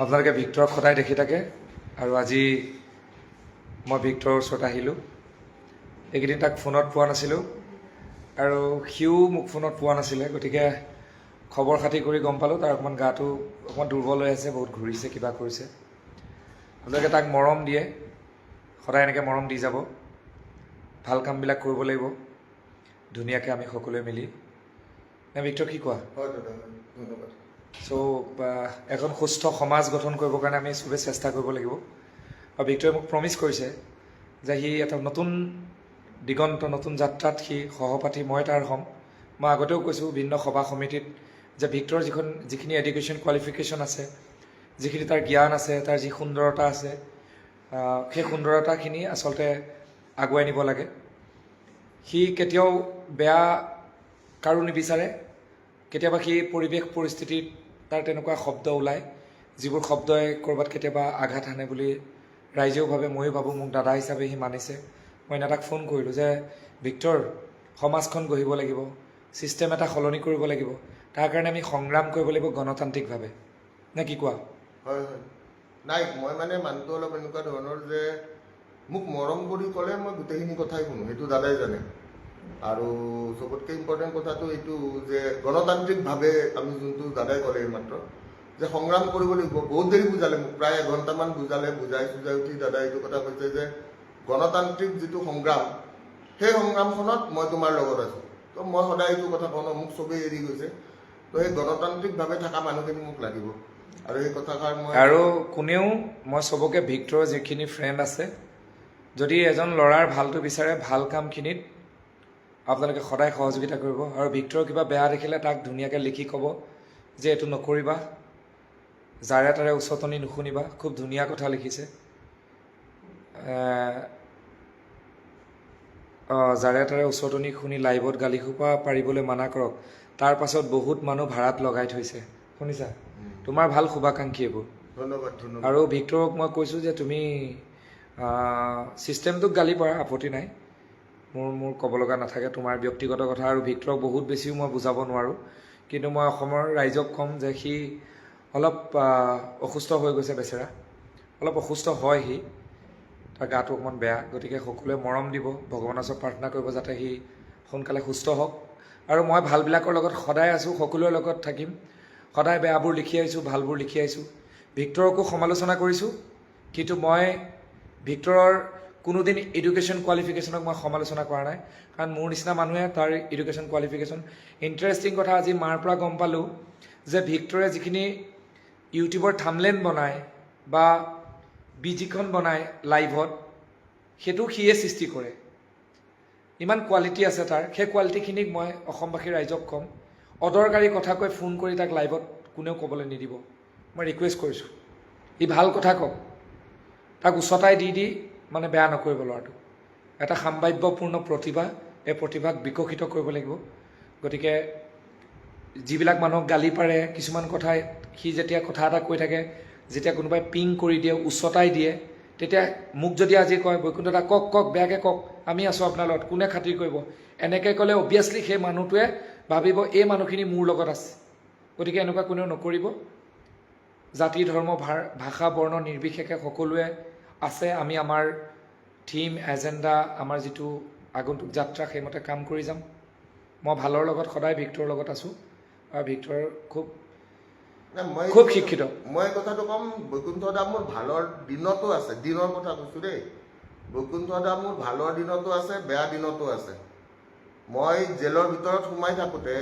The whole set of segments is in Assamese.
আপোনালোকে ভিক্টৰক সদায় দেখি থাকে আৰু আজি মই ভিক্টৰৰ ওচৰত আহিলোঁ। এইকেইদিন তাক ফোনত পোৱা নাছিলোঁ আৰু সিও মোক ফোনত পোৱা নাছিলে, গতিকে খবৰ খাতি কৰি গম পালোঁ তাৰ অকণমান গাটো অকণমান দুৰ্বল হৈ আছে, বহুত ঘূৰিছে, কিবা কৰিছে। আপোনালোকে তাক মৰম দিয়ে, সদায় এনেকৈ মৰম দি যাব, ভাল কামবিলাক কৰিব লাগিব ধুনীয়াকৈ আমি সকলোৱে মিলি। নে ভিক্টৰ কি কোৱা? হয় দাদা, ধন্যবাদ। চ' এখন সুস্থ সমাজ গঠন কৰিবৰ কাৰণে আমি চবেই চেষ্টা কৰিব লাগিব। আৰু ভিক্টৰে মোক প্ৰমিছ কৰিছে যে সি এটা নতুন দিগন্ত, নতুন যাত্ৰাত সি সহপাঠী মই তাৰ হ'ম। মই আগতেও কৈছোঁ ভিন্ন সভা সমিতিত যে ভিক্টৰৰ যিখিনি এডুকেশ্যন কোৱালিফিকেশ্যন আছে, যিখিনি তাৰ জ্ঞান আছে, তাৰ যি সুন্দৰতা আছে, সেই সুন্দৰতাখিনি আচলতে আগুৱাই নিব লাগে। সি কেতিয়াও বেয়া কাৰো নিবিচাৰে। কেতিয়াবা সি পৰিৱেশ পৰিস্থিতিত তাৰ তেনেকুৱা শব্দ ওলায়, যিবোৰ শব্দই ক'ৰবাত কেতিয়াবা আঘাত হানে বুলি ৰাইজেও ভাবে, ময়ো ভাবোঁ। মোক দাদা হিচাপে সি মানিছে। মই তাক ফোন কৰিলোঁ যে ভিক্টৰ, সমাজখন গঢ়িব লাগিব, ছিষ্টেম এটা সলনি কৰিব লাগিব, তাৰ কাৰণে আমি সংগ্ৰাম কৰিব লাগিব গণতান্ত্ৰিকভাৱে। নে কি কোৱা? হয় হয়, নাই মই মানে মানুহটো অলপ এনেকুৱা ধৰণৰ যে মোক মৰম কৰি ক'লে মই গোটেইখিনি কথাই শুনো, সেইটো দাদাই জানে। আৰু চবতকৈ ইম্পৰ্টেণ্ট কথাটো এইটো যে গণতান্ত্ৰিকভাৱে আমি যোনটো দাদাই ক'লে এইমাত্ৰ যে সংগ্ৰাম কৰিব লাগিব। বহুত দেৰি বুজালে মোক, প্ৰায় এঘণ্টামান বুজালে। বুজাই উঠি দাদাই এইটো কথা কৈছে যে গণতান্ত্ৰিক যিটো সংগ্ৰাম, সেই সংগ্ৰামখনত মই তোমাৰ লগত আছোঁ। তো মই সদায় এইটো কথা কওঁ ন, মোক চবেই এৰি গৈছে, তো সেই গণতান্ত্ৰিকভাৱে থকা মানুহখিনি মোক লাগিব। আৰু এই কথাষাৰ মই আৰু কোনেও, মই চবকে ভিক্টৰৰ যিখিনি ফ্ৰেণ্ড আছে, যদি এজন ল'ৰাৰ ভালটো বিচাৰে, ভাল কামখিনিত আপোনালোকে সদায় সহযোগিতা কৰিব। আৰু ভিক্টৰৰ কিবা বেয়া দেখিলে তাক ধুনীয়াকৈ লিখি ক'ব যে এইটো নকৰিবা, যাৰে তাৰে উচতনি নুশুনিবা। খুব ধুনীয়া কথা লিখিছে। যাৰে তাৰে উচতনি শুনি লাইভত গালি সোপা পাৰিবলৈ মানা কৰক, তাৰ পাছত বহুত মানুহ ভাড়াত লগাই থৈছে। শুনিছা? তোমাৰ ভাল শুভাকাংক্ষী এইবোৰ। ধন্যবাদ ধন্যবাদ। আৰু ভিক্টৰক মই কৈছোঁ যে তুমি ছিষ্টেমটোক গালি পাৰা, আপত্তি নাই, মোৰ ক'ব লগা নাথাকে, তোমাৰ ব্যক্তিগত কথা। আৰু ভিক্টৰক বহুত বেছিও মই বুজাব নোৱাৰোঁ, কিন্তু মই অসমৰ ৰাইজক ক'ম যে সি অলপ অসুস্থ হৈ গৈছে বেচেৰা, অলপ অসুস্থ হয় সি, তাৰ গাটো অকণমান বেয়া। গতিকে সকলোৱে মৰম দিব, ভগৱানৰ ওচৰত প্ৰাৰ্থনা কৰিব যাতে সি সোনকালে সুস্থ হওক। আৰু মই ভালবিলাকৰ লগত সদায় আছোঁ, সকলোৰে লগত থাকিম। সদায় বেয়াবোৰ লিখি আহিছোঁ, ভালবোৰ লিখি আহিছোঁ। ভিক্টৰকো সমালোচনা কৰিছোঁ, কিন্তু মই ভিক্টৰৰ কোনোদিন এডুকেশ্যন কোৱালিফিকেশ্যনক মই সমালোচনা কৰা নাই, কাৰণ মোৰ নিচিনা মানুহে তাৰ এডুকেশ্যন কোৱালিফিকেশ্যন। ইণ্টাৰেষ্টিং কথা, আজি মাৰ পৰা গম পালোঁ যে ভিক্টৰে যিখিনি ইউটিউবৰ থাম্বনেইল বনায় বা বিজিখন বনায় লাইভত, সেইটো সিয়ে সৃষ্টি কৰে। ইমান কোৱালিটি আছে তাৰ। সেই কোৱালিটিখিনিক মই অসমবাসী ৰাইজক ক'ম, অদৰকাৰী কথা কৈ ফোন কৰি তাক লাইভত কোনেও ক'বলৈ নিদিব। মই ৰিকুৱেষ্ট কৰিছোঁ, সি ভাল কথা কওক, তাক উচতাই দি মানে বেয়া নকৰিব ল'ৰাটো। এটা সাম্ভাব্যপূৰ্ণ প্ৰতিভা, এই প্ৰতিভাক বিকশিত কৰিব লাগিব। গতিকে যিবিলাক মানুহক গালি পাৰে, কিছুমান কথাই সি যেতিয়া কথা এটা কৈ থাকে, যেতিয়া কোনোবাই পিং কৰি দিয়ে, উচতাই দিয়ে, তেতিয়া মোক যদি আজি কয় বৈকুণ্ঠ দা কওক বেয়াকৈ কওক, আমি আছোঁ আপোনাৰ লগত, কোনে খাতিৰ কৰিব, এনেকৈ ক'লে অভিয়াছলি সেই মানুহটোৱে ভাবিব এই মানুহখিনি মোৰ লগত আছে। গতিকে এনেকুৱা কোনেও নকৰিব। জাতি ধৰ্ম ভাষা বৰ্ণ নিৰ্বিশেষে সকলোৱে আছে। আমি আমাৰ থিম এজেণ্ডা, আমাৰ যিটো আগন্তুক যাত্ৰা, সেইমতে কাম কৰি যাম। মই ভালৰ লগত সদায় ভিক্টৰৰ লগত আছোঁ, আৰু ভিক্টৰ খুব শিক্ষিত। মই কথাটো ক'ম, বৈকুণ্ঠ দা মোৰ ভালৰ দিনতো আছে, দিনৰ কথা কৈছোঁ দেই। বৈকুণ্ঠ দা মোৰ ভালৰ দিনতো আছে, বেয়া দিনতো আছে। মই জেলৰ ভিতৰত সোমাই থাকোঁতে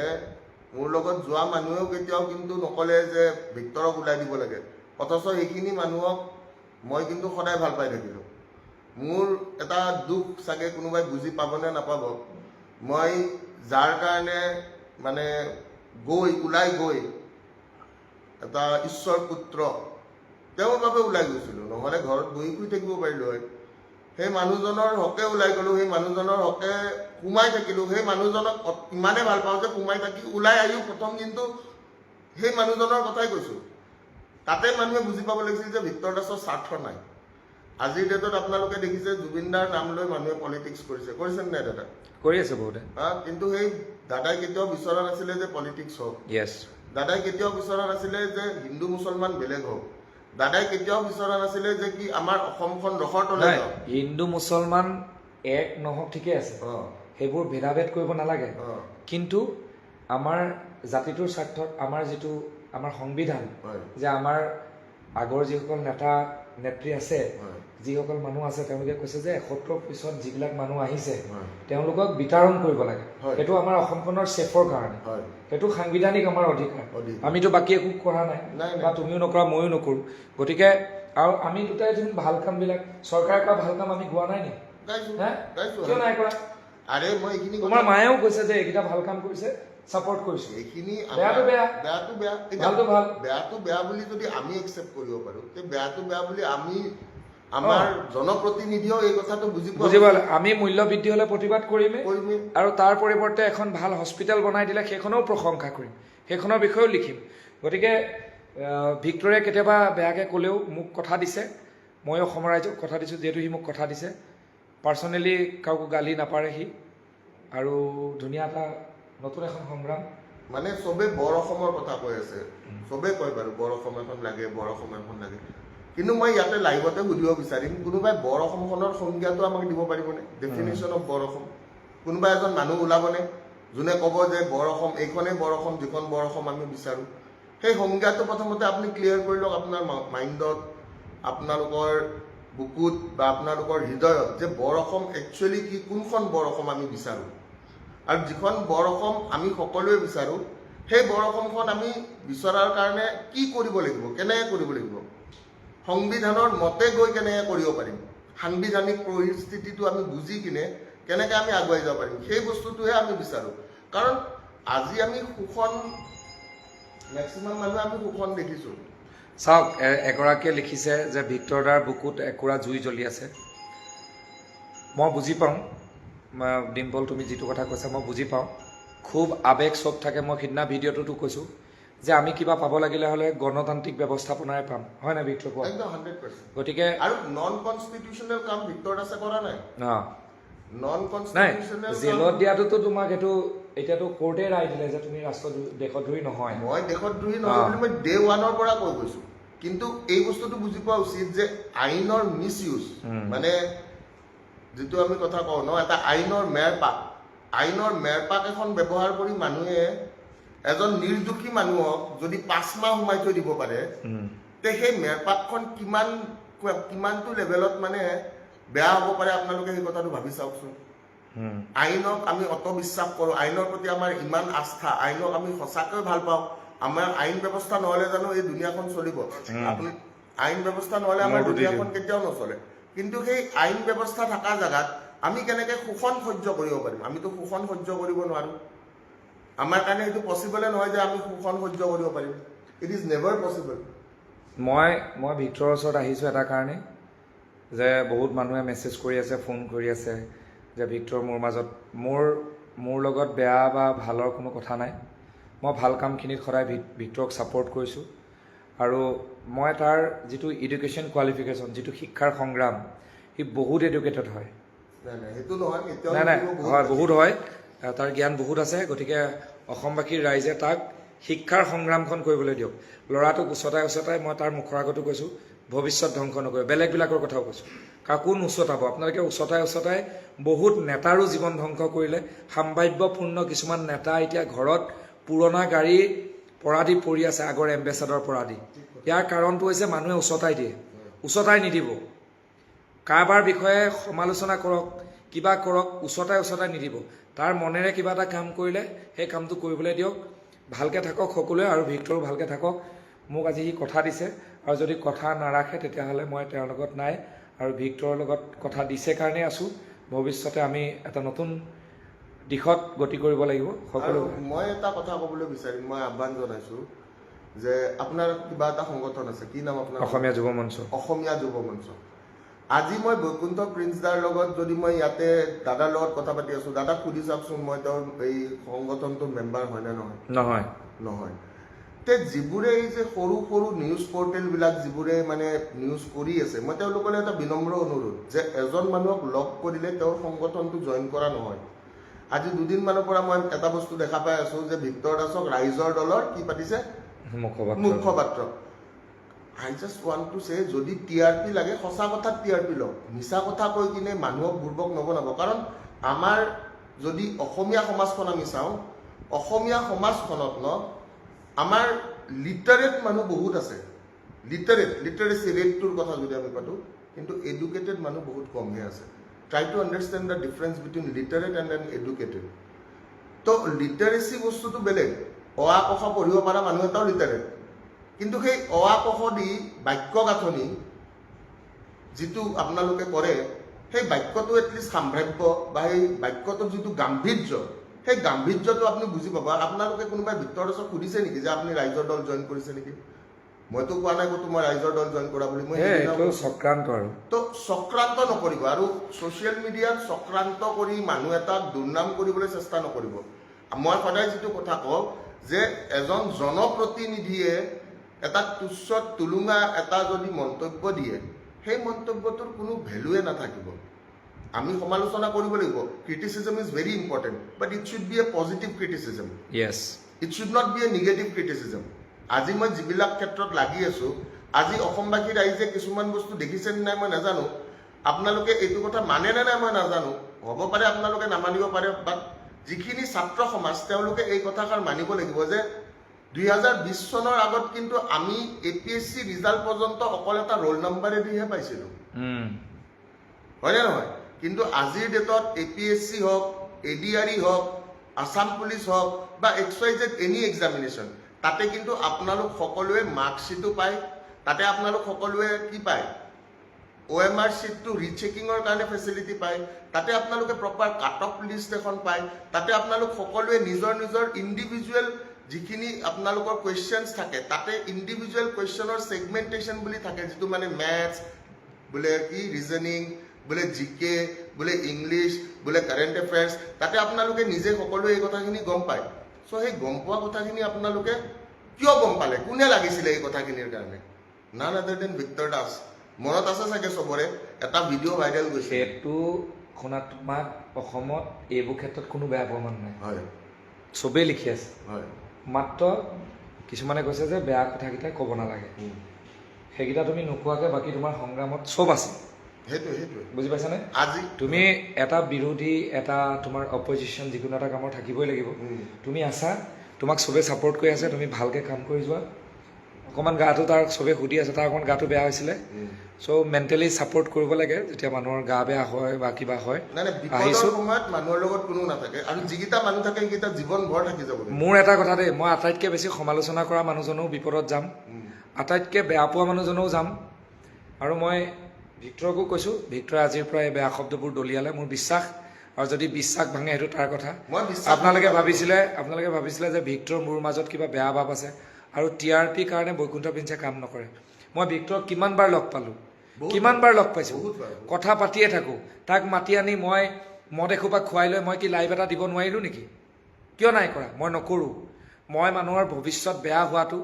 মোৰ লগত যোৱা মানুহেও কেতিয়াও কিন্তু নক'লে যে ভিক্টৰক ওলাই দিব লাগে, অথচ সেইখিনি মানুহক মই কিন্তু সদায় ভাল পাই থাকিলোঁ। মোৰ এটা দুখ চাগে কোনোবাই বুজি পাবনে নাপাব, মই যাৰ কাৰণে মানে ওলাই গৈ এটা ঈশ্বৰ পুত্ৰ, তেওঁৰ বাবে ওলাই গৈছিলোঁ, নহ'লে ঘৰত বহি শুই থাকিব পাৰিলোঁ হয়। সেই মানুহজনৰ হকে ওলাই গ'লোঁ, সেই মানুহজনৰ হকে সোমাই থাকিলোঁ। সেই মানুহজনক ইমানেই ভাল পাওঁ যে সোমাই থাকি ওলাই আহিও প্ৰথম কিন্তু সেই মানুহজনৰ কথাই কৈছোঁ। তাতে মানুহে বুজি পাব লাগিছিল যে ভিক্টৰ দাসৰ স্বাৰ্থ নাই। আজিৰ ডেটত আপোনালোকে দেখিছে জুবিন দাৰ নাম লৈ মানুহে পলিটিক্স কৰিছে নাই দাদা? কৰি আছে বহুতে। কিন্তু সেই দাদাই কেতিয়াও বিচৰা নাছিলে যে পলিটিক্স হওক। য়েছ। দাদাই কেতিয়াও বিচৰা নাছিলে যে হিন্দু মুছলমান বেলেগ হওক। দাদাই কেতিয়াও বিচৰা নাছিলে যে কি আমাৰ অসমখন ৰসৰ তলে নাই যাওক। হিন্দু মুছলমান এক নহওক ঠিকে আছে, সেইবোৰ ভেদাভেদ কৰিব নালাগে, কিন্তু আমাৰ জাতিটোৰ স্বাৰ্থত আমাৰ যিটো আমাৰ সংবিধান, যে আমাৰ আগৰ যিসকল নেতা নেত্ৰী আছে, যিসকল মানুহ আছে, তেওঁলোকে কৈছে যে ৭১ পিছত যিবিলাক মানুহ আহিছে তেওঁলোকক বিতৰণ কৰিব লাগে, সেইটো আমাৰ অসমখনৰ ছেফৰ কাৰণে, সেইটো সাংবিধানিক আমাৰ অধিকাৰ, আমিতো বাকী একো কৰা নাই বা তুমিও নকৰা ময়ো নকৰোঁ। গতিকে আৰু আমি দুটাই যোন ভাল কামবিলাক চৰকাৰে কৰা ভাল কাম আমি গোৱা নাই নেকি? কিয় নাই কৰা? আৰে মই এইখিনি তোমাৰ মায়েও কৈছে যে এইকেইটা ভাল কাম কৰিছে, ছাপৰ্ট কৰিছো। এইখিনি বেয়াটো বেয়া, বেয়াটো বেয়া, ভালটো ভাল। বেয়াটো বেয়া বুলি যদি আমি একচেপ্ট কৰিব পাৰোঁ, তে বেয়াটো বেয়া বুলি আমি আমাৰ জনপ্ৰতিনিধিও এই কথাটো বুজিব লাগে। আমি মূল্য বৃদ্ধি হ'লে প্ৰতিবাদ কৰিমেই, আৰু তাৰ পৰিৱৰ্তে এখন ভাল হস্পিটেল বনাই দিলে সেইখনেও প্ৰশংসা কৰিম, সেইখনৰ বিষয়েও লিখিম। গতিকে ভিক্টৰে কেতিয়াবা বেয়াকৈ ক'লেও মোক কথা দিছে, মই অসমৰ ৰাইজক কথা দিছোঁ, যিহেতু সি মোক কথা দিছে। পাৰ্চনেলি কাকো গালি নাপাৰে সি, আৰু ধুনীয়া এটা নতুন এখন সংগ্ৰাম। মানে চবে বৰ অসমৰ কথা কৈ আছে, চবে কয় বাৰু বৰ অসম এখন লাগে, বৰ অসম এখন লাগে, কিন্তু মই ইয়াতে লাইভতে সুধিব বিচাৰিম, কোনোবাই বৰ অসমখনৰ সংজ্ঞাটো আমাক দিব পাৰিবনে? ডেফিনেশ্যন অফ বৰ অসম কোনোবা এজন মানুহ ওলাবনে যোনে ক'ব যে বৰ অসম এইখনেই বৰ অসম, যিখন বৰ অসম আমি বিচাৰোঁ? সেই সংজ্ঞাটো প্ৰথমতে আপুনি ক্লিয়াৰ কৰি লওক আপোনাৰ মাইণ্ডত, আপোনালোকৰ বুকুত বা আপোনালোকৰ হৃদয়ত, যে বৰ অসম একচুৱেলি কি, কোনখন বৰ অসম আমি বিচাৰোঁ, আৰু যিখন বৰ অসম আমি সকলোৱে বিচাৰোঁ সেই বৰ অসমখন আমি বিচৰাৰ কাৰণে কি কৰিব লাগিব, কেনেকৈ কৰিব লাগিব, সংবিধানৰ মতে গৈ কেনেকৈ কৰিব পাৰিম, সাংবিধানিক পৰিস্থিতিটো আমি বুজি কিনে কেনেকৈ আমি আগুৱাই যাব পাৰিম, সেই বস্তুটোহে আমি বিচাৰোঁ। কাৰণ আজি আমি শোষণ, মেক্সিমাম মানুহে আমি শোষণ দেখিছোঁ। চাওক, এগৰাকীয়ে লিখিছে যে ভিক্টৰ দাৰ বুকুত একুৰা জুই জ্বলি আছে। মই বুজি পাওঁ ডিম্পল, তুমি যিটো কথা কৈছা মই বুজি পাওঁ, খুব আৱেগ চব থাকে। মই সিদিনা ভিডিঅ'টোতো কৈছোঁ যে আমি কিবা পাব লাগিলে হ'লে গণতান্ত্ৰিক ব্যৱস্থাপনাৰে পাম, হয় নাই ভিক্টৰ কোৱা? একদম 100%। গতিকে আৰু নন কনষ্টিটিউচনেল কাম ভিক্টৰ দাসে কৰা নাই। নন নাই, কনষ্টিটিউচনেল জেলত দিয়াটোতো তোমাক এইটো এতিয়াতো কোৰ্টে ৰায় দিলে যে তুমি দেশদ্ৰোহী নহয়। মই দেশদ্ৰোহী নহয় বুলি মই ডে ওৱানৰ পৰা কৈ গৈছোঁ, কিন্তু এই বস্তুটো বুজি পোৱা উচিত যে আইনৰ মিছ ইউজ, মানে যিটো আমি কথা কওঁ ন, এটা আইনৰ মেৰপাক এখন ব্যৱহাৰ কৰি মানুহে এজন নিৰ্দোষী মানুহক যদি 5 মাহ সোমাই থৈ দিব পাৰে, তে সেই মেৰপাকখন কিমানটো লেভেলত মানে বেয়া হ'ব পাৰে আপোনালোকে সেই কথাটো ভাবি চাওকচোন। আইনক আমি অত বিশ্বাস কৰোঁ, আইনৰ প্ৰতি আমাৰ ইমান আস্থা, আইনক আমি সঁচাকৈ ভাল পাওঁ। আমাৰ আইন ব্যৱস্থা নহ'লে জানো এই দুনিয়াখন চলিব? আপুনি আইন ব্যৱস্থা নহ'লে আমাৰ দুনিয়াখন কেতিয়াও নচলে। কিন্তু সেই আইন ব্যৱস্থা থকা জেগাত আমি কেনেকৈ শোষণ সহ্য কৰিব পাৰিম? আমিতো শোষণ সহ্য কৰিব নোৱাৰোঁ। আমাৰ কাৰণে এইটো পচিবলে নহয় যে আমি শোষণ সহ্য কৰিব পাৰিম। It is never possible. মই ভিক্টৰৰ ওচৰত আহিছোঁ এটা কাৰণে, যে বহুত মানুহে মেছেজ কৰি আছে, ফোন কৰি আছে যে ভিক্টৰ মোৰ মাজত, মোৰ লগত বেয়া বা ভালৰ কোনো কথা নাই। মই ভাল কামখিনিত সদায় ভিক্টৰক ছাপোৰ্ট কৰিছোঁ, আৰু মই তাৰ যিটো এডুকেশ্যন কোৱালিফিকেশ্যন, যিটো শিক্ষাৰ সংগ্ৰাম, সি বহুত এডুকেটেড হয়। নাই হয়, বহুত হয়, তাৰ জ্ঞান বহুত আছে। গতিকে অসমবাসীৰ ৰাইজে তাক শিক্ষাৰ সংগ্ৰামখন কৰিবলৈ দিয়ক। ল'ৰাটোক উচতাই মই তাৰ মুখৰ আগতো কৈছোঁ, ভৱিষ্যত ধ্বংস নকৰে। বেলেগবিলাকৰ কথাও কৈছোঁ, কাকো নুচতাব আপোনালোকে। উচতাই বহুত নেতাৰো জীৱন ধ্বংস কৰিলে। সাম্ভাৱ্যপূৰ্ণ কিছুমান নেতা এতিয়া ঘৰত পুৰণা গাড়ী পৰাধি পৰি আছে, আগৰ এম্বেচাডৰ পৰাধি। ইয়াৰ কাৰণটো হৈছে মানুহে উচতাই দিয়ে, উচতাই নিদিব। কাৰোবাৰ বিষয়ে সমালোচনা কৰক, কিবা কৰক, উচতাই নিদিব। তাৰ মনেৰে কিবা এটা কাম কৰিলে সেই কামটো কৰিবলৈ দিয়ক। ভালকৈ থাকক সকলোৱে, আৰু ভিক্টৰো ভালকৈ থাকক। মোক আজি সি কথা দিছে, আৰু যদি কথা নাৰাখে তেতিয়াহ'লে মই তেওঁৰ লগত নাই, আৰু ভিক্টৰৰ লগত কথা দিছে কাৰণেই আছোঁ। ভৱিষ্যতে আমি এটা নতুন দিশত গতি কৰিব লাগিব সকলো। মই এটা কথা ক'বলৈ বিচাৰিম, মই আহ্বান জনাইছোঁ যে আপোনাৰ কিবা এটা সংগঠন আছে, কি নাম আপোনাৰ? অসমীয়া যুৱ মঞ্চ। অসমীয়া যুৱ মঞ্চ। আজি মই বৈকুণ্ঠ প্ৰিন্স দাৰ লগত যদি মই ইয়াতে দাদাৰ লগত কথা পাতি আছোঁ, দাদাক সুধি চাওকচোন মই তেওঁৰ এই সংগঠনটোৰ মেম্বাৰ হয়নে নহয়? নহয়। তে যিবোৰে এই যে সৰু সৰু নিউজ পৰ্টেলবিলাক যিবোৰে মানে নিউজ কৰি আছে, মই তেওঁলোকলৈ এটা বিনম্ৰ অনুৰোধ যে এজন মানুহক লগ কৰিলে তেওঁৰ সংগঠনটো জইন কৰা নহয়। আজি 2 দিনমানৰ পৰা মই এটা বস্তু দেখা পাই আছোঁ যে ভিক্টৰ দাসক ৰাইজৰ দলৰ কি পাতিছে? মুখপাত্ৰ। আই জাষ্ট ৱান্ট টু চে যদি টিআৰপি লাগে সঁচা কথাত টিআৰপি লওক, মিছা কথা কৈ কিনে মানুহক বুৰ্বক নবনাব। কাৰণ আমাৰ যদি অসমীয়া সমাজখন আমি চাওঁ, অসমীয়া সমাজখনত আমাৰ লিটাৰেট মানুহ বহুত আছে, লিটাৰেচি ৰেটটোৰ কথা যদি আমি পাতোঁ, কিন্তু এডুকেটেড মানুহ বহুত কমহে আছে। Try to understand the difference between literate and N educated. তো লিটাৰেচি বস্তুটো বেলেগ, অ আ ক খ পঢ়িব পৰা মানুহ এটাও লিটাৰেট, কিন্তু সেই অ আ ক খ দি বাক্য গাঁথনি যিটো আপোনালোকে কৰে, সেই বাক্যটো এটলিষ্ট সাম্ভাব্য বা সেই বাক্যটোৰ যিটো গাম্ভীৰ্য, সেই গাম্ভীৰ্যটো আপুনি বুজি পাব। আপোনালোকে কোনোবাই ভিতৰত সুধিছে নেকি যে আপুনি ৰাইজৰ দল জইন কৰিছে নেকি? মইতো কোৱা নাই ক'তো মই ৰাইজৰ দল জইন কৰা বুলি। মই চক্ৰান্ত আৰু তো চক্ৰান্ত নকৰিব, আৰু ছ'চিয়েল মিডিয়াত চক্ৰান্ত কৰি মানুহ এটাক দুৰ্নাম কৰিবলৈ চেষ্টা নকৰিব। মই সদায় যিটো কথা কওঁ যে এজন জনপ্ৰতিনিধিয়ে এটা তুচ্ছ তুলুঙা এটা যদি মন্তব্য দিয়ে, সেই মন্তব্যটোৰ কোনো ভেলুৱে নাথাকিব। আমি সমালোচনা কৰিব লাগিব। Criticism is very important, but it should be a positive criticism. It should not be a negative criticism. আজি মই যিবিলাক ক্ষেত্ৰত লাগি আছোঁ, আজি অসমবাসী ৰাইজে কিছুমান বস্তু দেখিছে নে নাই মই নাজানো, আপোনালোকে এইটো কথা মানে নে নাই মই নাজানো, হ'ব পাৰে আপোনালোকে নামানিব পাৰে, বাট যিখিনি ছাত্ৰ সমাজ তেওঁলোকে এই কথাষাৰ মানিব লাগিব যে 2020 চনৰ আগত কিন্তু আমি APSC ৰিজাল্ট পৰ্যন্ত অকল এটা ৰোল নম্বৰেদিহে পাইছিলোঁ, হয়নে নহয়? কিন্তু আজিৰ ডেটত APSC হওক, ADRE হওক, আছাম পুলিচ হওক বা XYZ এনি এক্সামিনেশ্যন, তাতে কিন্তু আপোনালোক সকলোৱে মাৰ্কশ্বিটো পায়, তাতে আপোনালোক সকলোৱে কি পায়, OMR শ্বীটটো ৰিচেকিঙৰ কাৰণে ফেচিলিটি পায়, তাতে আপোনালোকে প্ৰপাৰ কাট অফ লিষ্ট এখন পায়, তাতে আপোনালোক সকলোৱে নিজৰ নিজৰ ইণ্ডিভিজুৱেল যিখিনি আপোনালোকৰ কুৱেশ্যনছ থাকে, তাতে ইণ্ডিভিজুৱেল কুৱেশ্যনৰ ছেগমেণ্টেশ্যন বুলি থাকে, যিটো মানে মেথছ, বোলে কি ৰিজনিং, বোলে GK, বোলে ইংলিছ, বোলে কাৰেণ্ট এফেয়াৰ্ছ, তাতে আপোনালোকে নিজে সকলোৱে এই কথাখিনি গম পায়। চ' সেই গম পোৱা কথাখিনি আপোনালোকে কিয় গম পালে, কোনে লাগিছিলে এই কথাখিনিৰ কাৰণে? নান আদাৰ দেন ভিক্টৰ দাস। মনত আছে চাগে চবৰে, এটা ভিডিঅ' ভাইৰেল গৈছে। সেইটো শুনা, তোমাক অসমত এইবোৰ ক্ষেত্ৰত কোনো বেয়া প্ৰমাণ নাই, হয়, চবেই লিখি আছে, হয়, মাত্ৰ কিছুমানে কৈছে যে বেয়া কথাকেইটা ক'ব নালাগে। সেইকেইটা তুমি নোকোৱাকৈ বাকী তোমাৰ সংগ্ৰামত চব আছে। সেইটোৱে বুজি পাইছানে? আজি তুমি এটা বিৰোধী, এটা তোমাৰ অপজিশ্যন যিকোনো এটা কামৰ থাকিবই লাগিব। তুমি আছা, তোমাক চবেই ছাপোৰ্ট কৰি আছে, তুমি ভালকৈ কাম কৰি যোৱা। অকণমান গাটো তাৰ চবেই সুধি আছে, তাৰ অকণমান গাটো বেয়া হৈছিলে, চ' মেণ্টেলি ছাপোৰ্ট কৰিব লাগে যেতিয়া মানুহৰ গা বেয়া হয় বা কিবা হয়। বিপদৰ সময়ত মানুহৰ লগত কোনো নাথাকে, আৰু যিকেইটা মানুহ থাকে সেইকেইটা জীৱন ভৰ থাকি যাব। মোৰ এটা কথা দেই, মই আটাইতকৈ বেছি সমালোচনা কৰা মানুহজনো বিপদত যাম, আটাইতকৈ বেয়া পোৱা মানুহজনেও যাম। আৰু মই ভিক্টৰকো কৈছোঁ, ভিক্টৰে আজিৰ পৰা এই বেয়া শব্দবোৰ দলিয়ালে, মোৰ বিশ্বাস, আৰু যদি বিশ্বাস ভাঙে সেইটো তাৰ কথা। আপোনালোকে ভাবিছিলে যে ভিক্টৰ মোৰ মাজত কিবা বেয়া ভাৱ আছে আৰু TRPৰ কাৰণে বৈকুণ্ঠ প্ৰিন্সে কাম নকৰে। মই ভিক্টৰক কিমানবাৰ লগ পালোঁ, কিমানবাৰ লগ পাইছোঁ, কথা পাতিয়ে থাকোঁ। তাক মাতি আনি মই মদ এসোপা খুৱাই লৈ মই কি লাইভ এটা দিব নোৱাৰিলোঁ নেকি? কিয় নাই কৰা? মই নকৰোঁ। মই মানুহৰ ভৱিষ্যত বেয়া হোৱাটো,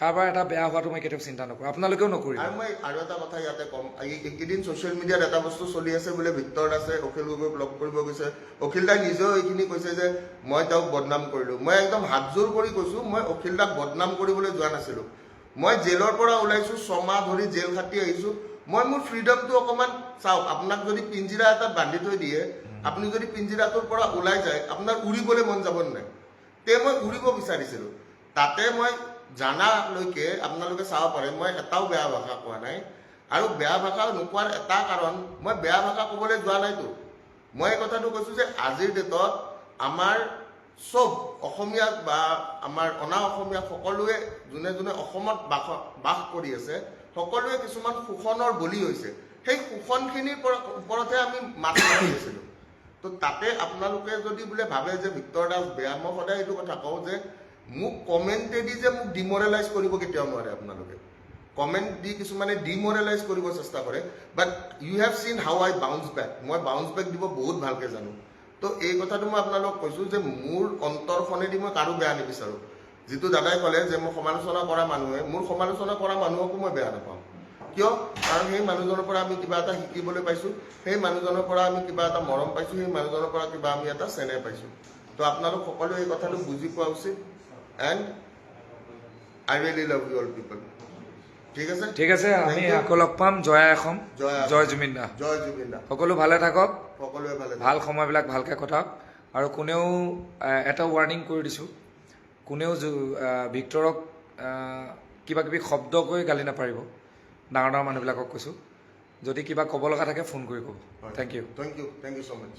কাৰোবাৰ এটা বেয়া হোৱাটো মই কেতিয়াও চিন্তা নকৰোঁ, আপোনালোকেও নকৰিব। আৰু মই আৰু এটা কথা ইয়াতে ক'ম, এইকেইদিন ছ'চিয়েল মিডিয়াত এটা বস্তু চলি আছে বোলে, ভিক্টৰ দাসে অখিল গগৈক লগ কৰিব গৈছে। অখিল দাই নিজেও এইখিনি কৈছে যে মই তেওঁক বদনাম কৰিলোঁ। মই একদম হাতযোৰ কৰি কৈছোঁ, মই অখিল দাক বদনাম কৰিবলৈ যোৱা নাছিলোঁ। মই জেলৰ পৰা ওলাইছোঁ, 6 মাহ ধৰি জেল খাটি আহিছোঁ। মই মোৰ ফ্ৰীডমটো অকণমান চাওক, আপোনাক যদি পিঞ্জিৰা এটাত বান্ধি থৈ দিয়ে, আপুনি যদি পিঞ্জিৰাটোৰ পৰা ওলাই যায়, আপোনাৰ উৰিবলৈ মন যাব নাই? তে মই উৰিব বিচাৰিছিলোঁ। তাতে মই জানালৈকে আপোনালোকে চাব পাৰে, মই এটাও বেয়া ভাষা কোৱা নাই। আৰু বেয়া ভাষা নোকোৱাৰ এটা কাৰণ, মই বেয়া ভাষা ক'বলৈ যোৱা নাইতো। মই এই কথাটো কৈছোঁ যে আজিৰ ডেটত আমাৰ চব অসমীয়া বা আমাৰ অনা অসমীয়া সকলোৱে যোনে যোনে অসমত বাস কৰি আছে, সকলোৱে কিছুমান শোষণৰ বলি হৈছে। সেই শোষণখিনিৰ ওপৰতহে আমি মাত মাতি আছিলোঁ। তো তাতে আপোনালোকে যদি বোলে ভাবে যে ভিক্টৰ দাস বেয়া, মই সদায় এইটো কথা কওঁ যে মোক কমেণ্টেদি যে মোক ডিমৰেলাইজ কৰিব কেতিয়াও নোৱাৰে। আপোনালোকে কমেণ্ট দি কিছুমানে ডিমৰেলাইজ কৰিব চেষ্টা কৰে, বাট ইউ হেভ চিন হাউ আই বাউন্স বেক। মই বাউন্স বেক দিব বহুত ভালকৈ জানো। তো এই কথাটো মই আপোনালোকক কৈছোঁ যে মোৰ অন্তৰখনেদি মই কাৰো বেয়া নিবিচাৰোঁ। যিটো দাদাই ক'লে যে মই সমালোচনা কৰা মানুহে, মোৰ সমালোচনা কৰা মানুহকো মই বেয়া নাপাওঁ। কিয়? কাৰণ সেই মানুহজনৰ পৰা আমি কিবা এটা শিকিবলৈ পাইছোঁ, সেই মানুহজনৰ পৰা আমি কিবা এটা মৰম পাইছোঁ, সেই মানুহজনৰ পৰা কিবা আমি এটা চেনেহ পাইছোঁ। তো আপোনালোক সকলোৱে এই কথাটো বুজি পোৱা উচিত। And I really love you all people. ঠিক আছে ঠিক আছে আমি Thank you. আকৌ লগ পাম জয়া এসম জয় জয় জুবিন দা জয় জুবিন দা সকলো ভালে থাকক সকলোৱে ভালে থাকক। ভাল সময়বিলাক ভালকৈ কটাওক আৰু কোনেও এটা ৱাৰ্ণিং কৰি দিছোঁ কোনেও ভিক্টৰক কিবা কিবি শব্দ কৈ গালি নাপাৰিব ডাঙৰ ডাঙৰ মানুহবিলাকক কৈছোঁ যদি কিবা ক'ব লগা থাকে ফোন কৰি ক'ব thank you thank you so' much